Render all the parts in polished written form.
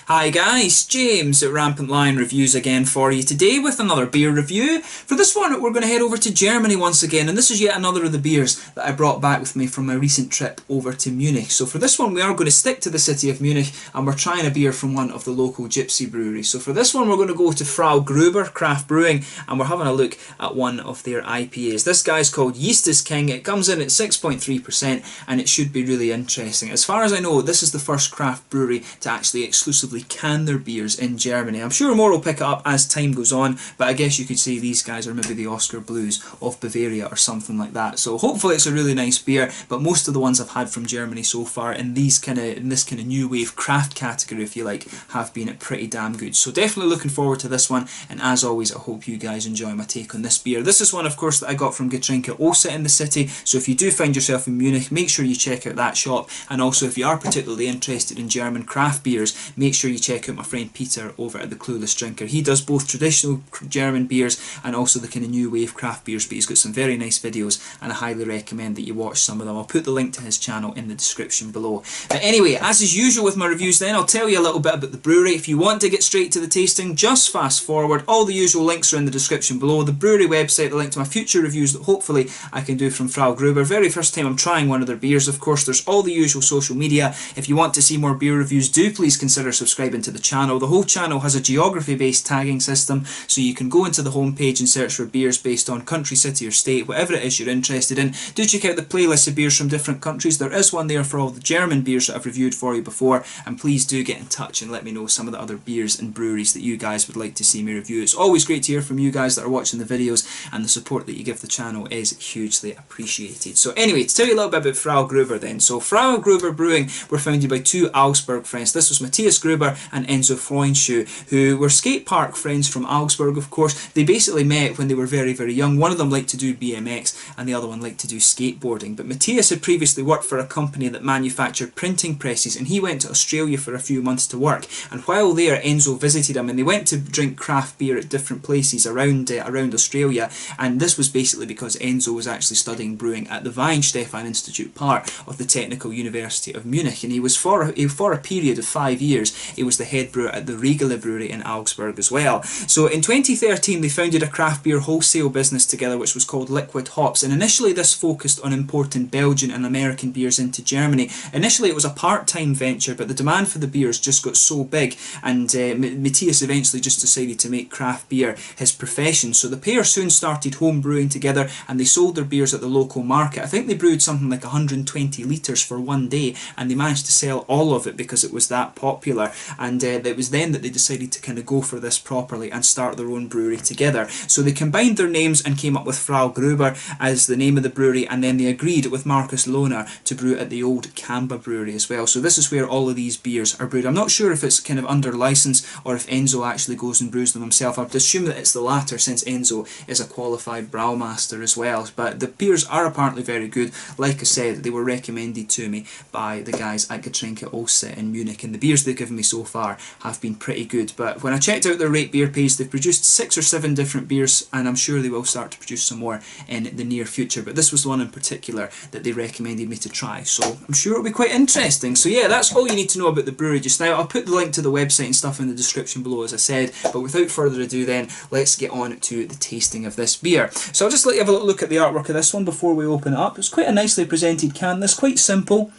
Hi guys, James at Rampant Lion Reviews again for you today with another beer review. For this one we're going to head over to Germany once again, and this is yet another of the beers that I brought back with me from my recent trip over to Munich. So for this one we are going to stick to the city of Munich and we're trying a beer from one of the local gypsy breweries. So for this one we're going to go to Frau Gruber Craft Brewing and we're having a look at one of their IPAs. This guy's called Yeast is King. It comes in at 6.3% and it should be really interesting. As far as I know, this is the first craft brewery to actually exclusively can their beers in Germany. I'm sure more will pick it up as time goes on, but I guess you could say these guys are maybe the Oscar Blues of Bavaria or something like that. So hopefully it's a really nice beer, but most of the ones I've had from Germany so far in this kind of new wave craft category, if you like, have been pretty damn good. So definitely looking forward to this one, and as always I hope you guys enjoy my take on this beer. This is one of course that I got from Gundelfingen in the city, so if you do find yourself in Munich, make sure you check out that shop, and also if you are particularly interested in German craft beers, make sure you check out my friend Peter over at the Clueless Drinker. He does both traditional German beers and also the kind of new wave craft beers, but he's got some very nice videos and I highly recommend that you watch some of them. I'll put the link to his channel in the description below. But anyway, as is usual with my reviews then, I'll tell you a little bit about the brewery. If you want to get straight to the tasting, just fast forward. All the usual links are in the description below. The brewery website, the link to my future reviews that hopefully I can do from Frau Gruber. Very first time I'm trying one of their beers. Of course, there's all the usual social media. If you want to see more beer reviews, do please consider subscribing to the channel. The whole channel has a geography-based tagging system, so you can go into the homepage and search for beers based on country, city or state, whatever it is you're interested in. Do check out the playlist of beers from different countries. There is one there for all the German beers that I've reviewed for you before, and please do get in touch and let me know some of the other beers and breweries that you guys would like to see me review. It's always great to hear from you guys that are watching the videos, and the support that you give the channel is hugely appreciated. So anyway, to tell you a little bit about Frau Gruber then. So Frau Gruber Brewing were founded by two Augsburg friends. This was Matthias Gruber and Enzo Freundschuh, who were skate park friends from Augsburg, of course. They basically met when they were very, very young. One of them liked to do BMX and the other one liked to do skateboarding. But Matthias had previously worked for a company that manufactured printing presses, and he went to Australia for a few months to work. And while there, Enzo visited him and they went to drink craft beer at different places around Australia. And this was basically because Enzo was actually studying brewing at the Weinstefan Institute, part of the Technical University of Munich. And he was for a period of 5 years, he was the head brewer at the Regale Brewery in Augsburg as well. So in 2013 they founded a craft beer wholesale business together which was called Liquid Hops, and initially this focused on importing Belgian and American beers into Germany. Initially it was a part-time venture, but the demand for the beers just got so big, and Matthias eventually just decided to make craft beer his profession. So the pair soon started home brewing together and they sold their beers at the local market. I think they brewed something like 120 litres for one day, and they managed to sell all of it because it was that popular. And it was then that they decided to kind of go for this properly and start their own brewery together. So they combined their names and came up with Frau Gruber as the name of the brewery, and then they agreed with Markus Lohner to brew at the old Kamba brewery as well. So this is where all of these beers are brewed. I'm not sure if it's kind of under license or if Enzo actually goes and brews them himself. I would assume that it's the latter, since Enzo is a qualified brewmaster as well. But the beers are apparently very good. Like I said, they were recommended to me by the guys at Gundelfingen in Munich, and the beers they've given me so far have been pretty good. But when I checked out their rate beer page, they've produced 6 or 7 different beers, and I'm sure they will start to produce some more in the near future. But this was the one in particular that they recommended me to try, so I'm sure it'll be quite interesting. So yeah, that's all you need to know about the brewery just now. I'll put the link to the website and stuff in the description below, as I said, but without further ado then, let's get on to the tasting of this beer. So I'll just let you have a little look at the artwork of this one before we open it up. It's quite a nicely presented can. This quite simple,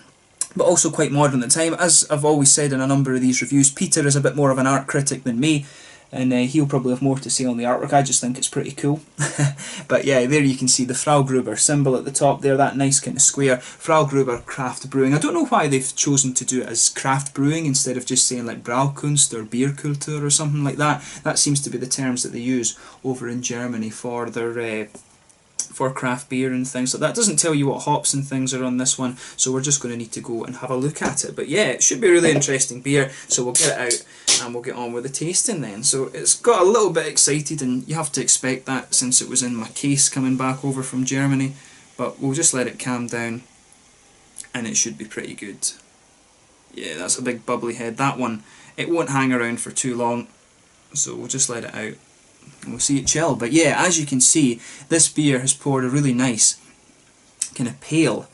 but also quite modern at the time. As I've always said in a number of these reviews, Peter is a bit more of an art critic than me, and he'll probably have more to say on the artwork. I just think it's pretty cool. But yeah, there you can see the Frau Gruber symbol at the top there, that nice kind of square. Frau Gruber Craft Brewing. I don't know why they've chosen to do it as craft brewing instead of just saying like Braukunst or Bierkultur or something like that. That seems to be the terms that they use over in Germany for their for craft beer and things like that. It doesn't tell you what hops and things are on this one, so we're just going to need to go and have a look at it. But yeah, it should be a really interesting beer, so we'll get it out and we'll get on with the tasting then. So it's got a little bit excited, and you have to expect that since it was in my case coming back over from Germany, but we'll just let it calm down and it should be pretty good. Yeah, that's a big bubbly head. That one, it won't hang around for too long, so we'll just let it out and we'll see it chill. But yeah, as you can see, this beer has poured a really nice kind of pale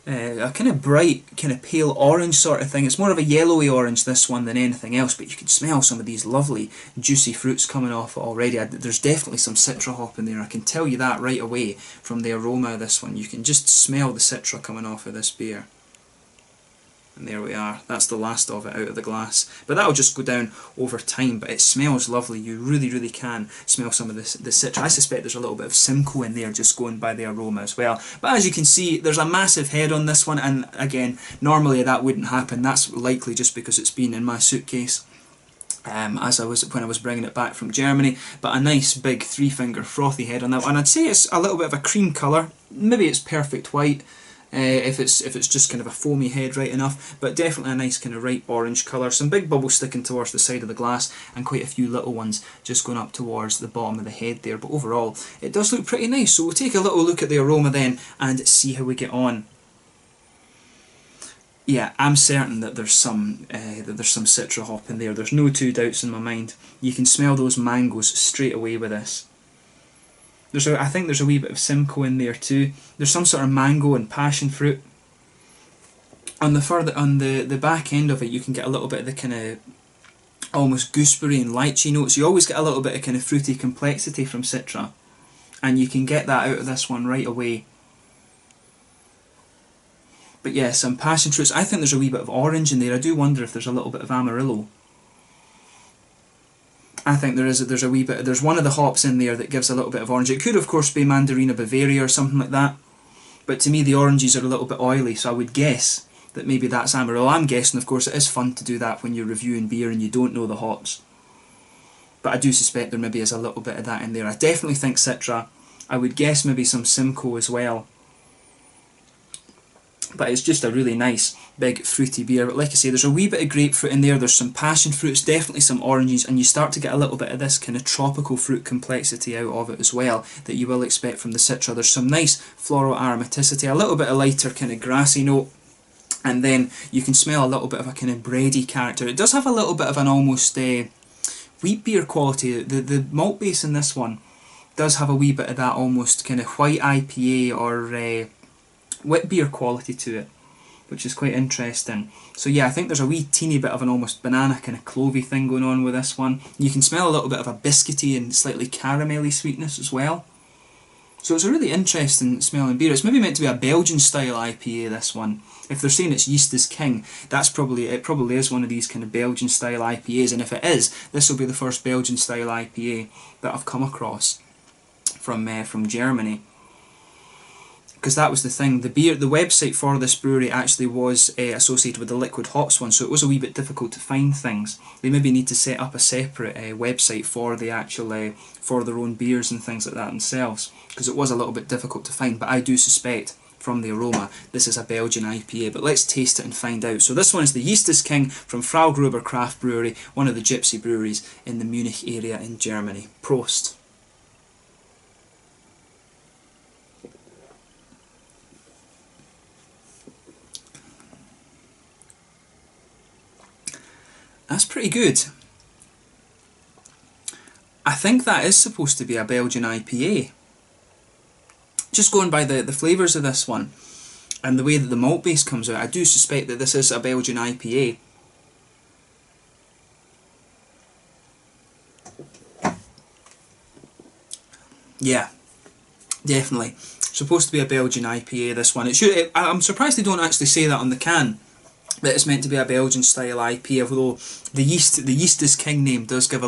a kind of bright, kind of pale orange sort of thing. It's more of a yellowy orange, this one, than anything else, but you can smell some of these lovely juicy fruits coming off it already. There's definitely some citra hop in there, I can tell you that right away from the aroma of this one. You can just smell the citra coming off of this beer. And there we are, that's the last of it out of the glass. But that'll just go down over time, but it smells lovely. You really can smell some of the citra. I suspect there's a little bit of Simcoe in there just going by the aroma as well. But as you can see, there's a massive head on this one, and again, normally that wouldn't happen. That's likely just because it's been in my suitcase when I was bringing it back from Germany. But a nice big 3-finger frothy head on that one. And I'd say it's a little bit of a cream colour. Maybe it's perfect white. If it's just kind of a foamy head right enough, but definitely a nice kind of ripe orange colour. Some big bubbles sticking towards the side of the glass, and quite a few little ones just going up towards the bottom of the head there. But overall, it does look pretty nice. So we'll take a little look at the aroma then and see how we get on. Yeah, I'm certain that there's some citra hop in there. There's no two doubts in my mind. You can smell those mangoes straight away with this. I think there's a wee bit of Simcoe in there too. There's some sort of mango and passion fruit. On the back end of it, you can get a little bit of the kind of almost gooseberry and lychee notes. You always get a little bit of kind of fruity complexity from citra, and you can get that out of this one right away. But yeah, some passion fruits. I think there's a wee bit of orange in there. I do wonder if there's a little bit of Amarillo. I think there's a wee bit. There's one of the hops in there that gives a little bit of orange. It could of course be Mandarina Bavaria or something like that, but to me the oranges are a little bit oily, so I would guess that maybe that's Amarillo. I'm guessing, of course. It is fun to do that when you're reviewing beer and you don't know the hops, but I do suspect there maybe is a little bit of that in there. I definitely think citra. I would guess maybe some Simcoe as well. But it's just a really nice big fruity beer. But like I say, there's a wee bit of grapefruit in there, there's some passion fruits, definitely some oranges, and you start to get a little bit of this kind of tropical fruit complexity out of it as well that you will expect from the citra. There's some nice floral aromaticity, a little bit of lighter kind of grassy note, and then you can smell a little bit of a kind of bready character. It does have a little bit of an almost wheat beer quality. The malt base in this one does have a wee bit of that almost kind of white IPA or wheat beer quality to it, which is quite interesting. So yeah, I think there's a wee teeny bit of an almost banana kind of clovey thing going on with this one. You can smell a little bit of a biscuity and slightly caramelly sweetness as well. So it's a really interesting smelling beer. It's maybe meant to be a Belgian style IPA, this one. If they're saying it's yeast is king, it probably is one of these kind of Belgian style IPAs, and if it is, this will be the first Belgian style IPA that I've come across from Germany. Because that was the thing, the website for this brewery actually was associated with the liquid hops one, so it was a wee bit difficult to find things. They maybe need to set up a separate website for the actual for their own beers and things like that themselves, because it was a little bit difficult to find. But I do suspect from the aroma this is a Belgian IPA, but let's taste it and find out. So this one is the Yeast is King from Frau Gruber Craft Brewery, one of the gypsy breweries in the Munich area in Germany. Prost. That's pretty good. I think that is supposed to be a Belgian IPA. Just going by the flavours of this one and the way that the malt base comes out, I do suspect that this is a Belgian IPA. Yeah, definitely. Supposed to be a Belgian IPA, this one. I'm surprised they don't actually say that on the can, that it's meant to be a Belgian style IPA, although the yeast is king name does give it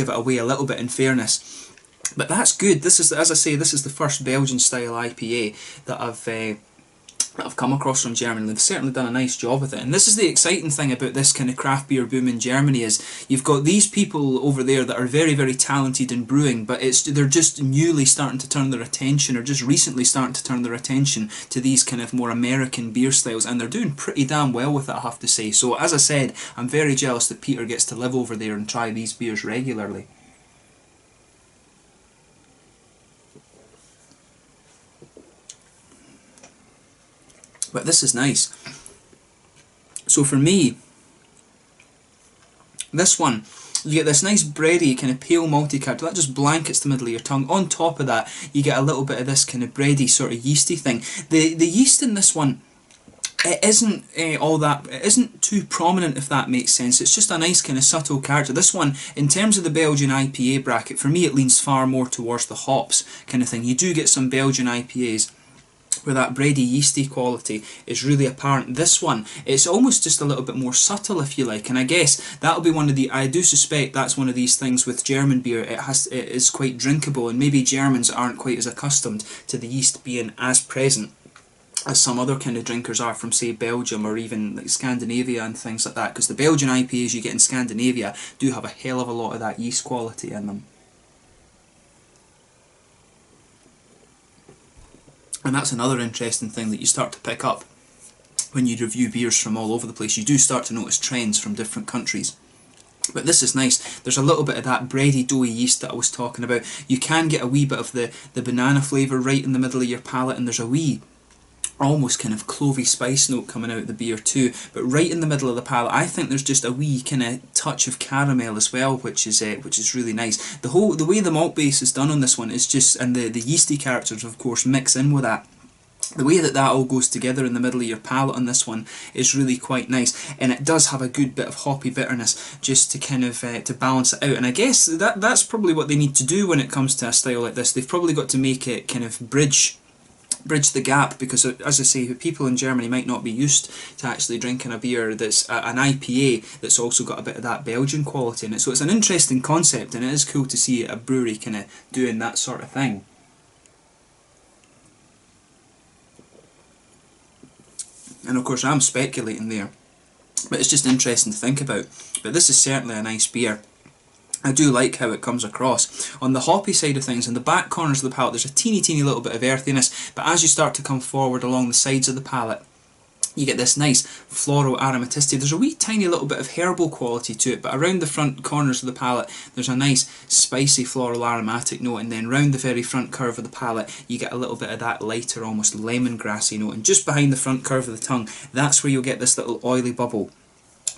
away a little bit in fairness. But that's good. This is, as I say, this is the first Belgian style IPA that I've come across from Germany. They've certainly done a nice job with it. And this is the exciting thing about this kind of craft beer boom in Germany, is you've got these people over there that are very, very talented in brewing, but they're just newly starting to turn their attention, or just recently starting to turn their attention to these kind of more American beer styles, and they're doing pretty damn well with it, I have to say. So as I said, I'm very jealous that Peter gets to live over there and try these beers regularly. But this is nice. So for me, this one You get this nice bready kind of pale malty character that just blankets the middle of your tongue. On top of that, you get a little bit of this kind of bready sort of yeasty thing. The yeast in this one, it isn't it isn't too prominent, if that makes sense. It's just a nice kind of subtle character. This one, in terms of the Belgian IPA bracket, for me it leans far more towards the hops kind of thing. You do get some Belgian IPAs where that bready yeasty quality is really apparent. This one, it's almost just a little bit more subtle, if you like, and I guess that'll be one of the, I do suspect that's one of these things with German beer, it is quite drinkable, and maybe Germans aren't quite as accustomed to the yeast being as present as some other kind of drinkers are from, say, Belgium or even like Scandinavia and things like that, because the Belgian IPAs you get in Scandinavia do have a hell of a lot of that yeast quality in them. And that's another interesting thing that you start to pick up when you review beers from all over the place. You do start to notice trends from different countries. But this is nice. There's a little bit of that bready, doughy yeast that I was talking about. You can get a wee bit of the banana flavour right in the middle of your palate, and there's a wee almost kind of clovey spice note coming out of the beer too, but right in the middle of the palate I think there's just a wee kind of touch of caramel as well, which is really nice. The way the malt base is done on this one is just, and the yeasty characters of course mix in with that. The way that all goes together in the middle of your palate on this one is really quite nice, and it does have a good bit of hoppy bitterness just to kind of to balance it out. And I guess that's probably what they need to do when it comes to a style like this. They've probably got to make it kind of bridge the gap, because as I say, people in Germany might not be used to actually drinking a beer that's an IPA that's also got a bit of that Belgian quality in it. So it's an interesting concept, and it is cool to see a brewery kind of doing that sort of thing. And of course I'm speculating there, but it's just interesting to think about. But this is certainly a nice beer. I do like how it comes across. On the hoppy side of things, in the back corners of the palate, there's a teeny little bit of earthiness, but as you start to come forward along the sides of the palate, you get this nice floral aromaticity. There's a wee tiny little bit of herbal quality to it, but around the front corners of the palate, there's a nice spicy floral aromatic note, and then round the very front curve of the palate, you get a little bit of that lighter, almost lemongrassy note, and just behind the front curve of the tongue, that's where you'll get this little oily bubble,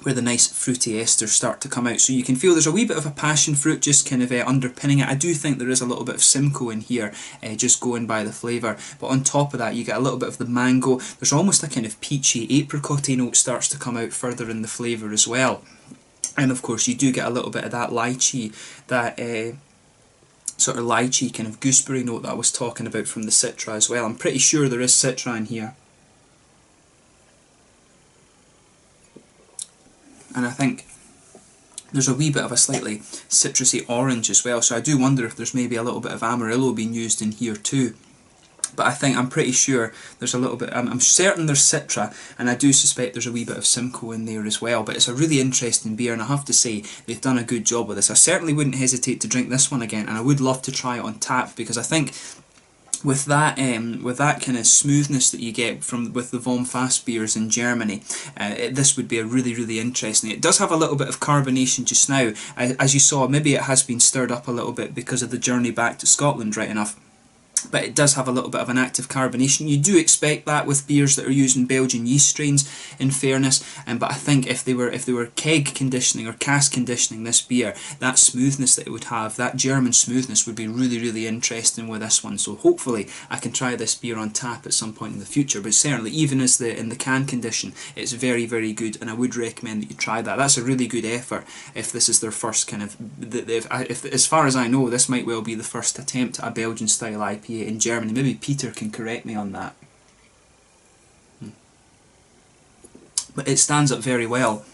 where the nice fruity esters start to come out. So you can feel there's a wee bit of a passion fruit just kind of underpinning it. I do think there is a little bit of Simcoe in here, just going by the flavour. But on top of that, you get a little bit of the mango. There's almost a kind of peachy apricot-y note starts to come out further in the flavour as well. And of course, you do get a little bit of that lychee, that sort of lychee kind of gooseberry note that I was talking about from the Citra as well. I'm pretty sure there is Citra in here. And I think there's a wee bit of a slightly citrusy orange as well, so I do wonder if there's maybe a little bit of Amarillo being used in here too. But I'm pretty sure there's a little bit, I'm certain there's Citra, and I do suspect there's a wee bit of Simcoe in there as well. But it's a really interesting beer, and I have to say, they've done a good job with this. I certainly wouldn't hesitate to drink this one again, and I would love to try it on tap, because I think with that kind of smoothness that you get with the Vom Fast beers in Germany, this would be a really interesting. It does have a little bit of carbonation just now. As you saw, maybe it has been stirred up a little bit because of the journey back to Scotland, right enough. But it does have a little bit of an active carbonation. You do expect that with beers that are using Belgian yeast strains, in fairness. But I think if they were keg conditioning or cask conditioning this beer, that smoothness that it would have, that German smoothness, would be really interesting with this one. So hopefully I can try this beer on tap at some point in the future. But certainly, even as in the can condition, it's very good, and I would recommend that you try that. That's a really good effort if this is their first kind of. If as far as I know, this might well be the first attempt at a Belgian style IPA in Germany. Maybe Peter can correct me on that. But it stands up very well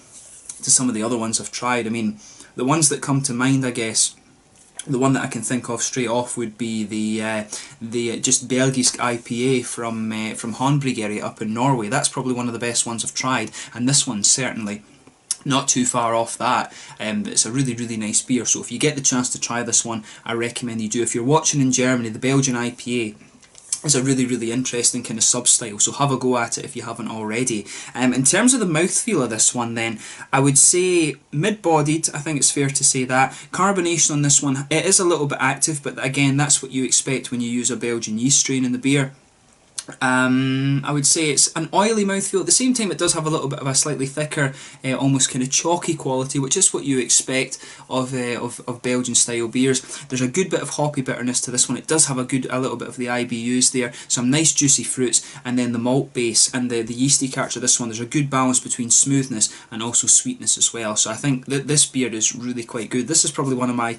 to some of the other ones I've tried. I mean, the ones that come to mind, I guess, the one that I can think of straight off would be the just Belgisk IPA from Håndbryggeriet up in Norway. That's probably one of the best ones I've tried, and this one's certainly not too far off that. It's a really nice beer, so if you get the chance to try this one, I recommend you do. If you're watching in Germany, the Belgian IPA is a really interesting kind of sub-style, so have a go at it if you haven't already. In terms of the mouthfeel of this one then, I would say mid-bodied, I think it's fair to say that. Carbonation on this one, it is a little bit active, but again, that's what you expect when you use a Belgian yeast strain in the beer. I would say it's an oily mouthfeel. At the same time, it does have a little bit of a slightly thicker, almost kind of chalky quality, which is what you expect of Belgian style beers. There's a good bit of hoppy bitterness to this one. It does have a little bit of the IBUs there, some nice juicy fruits, and then the malt base and the yeasty character of this one. There's a good balance between smoothness and also sweetness as well. So I think that this beer is really quite good. This is probably one of my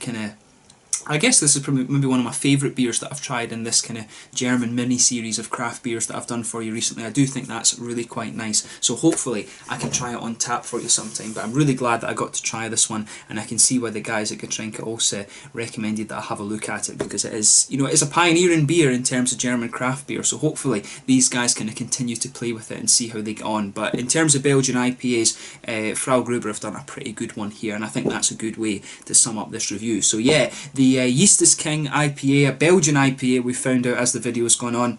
I guess this is probably maybe one of my favourite beers that I've tried in this kind of German mini-series of craft beers that I've done for you recently. I do think that's really quite nice. So hopefully I can try it on tap for you sometime. But I'm really glad that I got to try this one, and I can see why the guys at Getränke also recommended that I have a look at it, because it is, you know, it is a pioneering beer in terms of German craft beer. So hopefully these guys can continue to play with it and see how they get on. But in terms of Belgian IPAs, Frau Gruber have done a pretty good one here, and I think that's a good way to sum up this review. So yeah, the Yeast is King IPA, a Belgian IPA we found out as the video's gone on,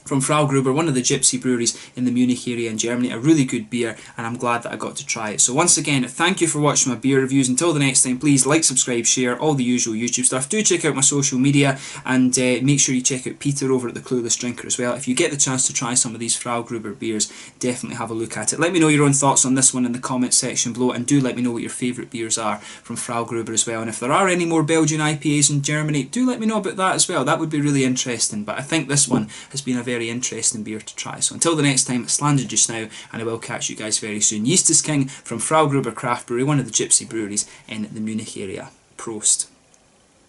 from Frau Gruber, one of the gypsy breweries in the Munich area in Germany. A really good beer, and I'm glad that I got to try it. So once again, thank you for watching my beer reviews. Until the next time, please like, subscribe, share, all the usual YouTube stuff. Do check out my social media, and make sure you check out Peter over at the Clueless Drinker as well. If you get the chance to try some of these Frau Gruber beers, definitely have a look at it. Let me know your own thoughts on this one in the comments section below, and do let me know what your favourite beers are from Frau Gruber as well. And if there are any more Belgian IPAs in Germany, do let me know about that as well. That would be really interesting. But I think this one has been a very interesting beer to try. So until the next time, it's landed just now, and I will catch you guys very soon. Yeast is King from Frau Gruber Craft Brewery, one of the gypsy breweries in the Munich area. Prost.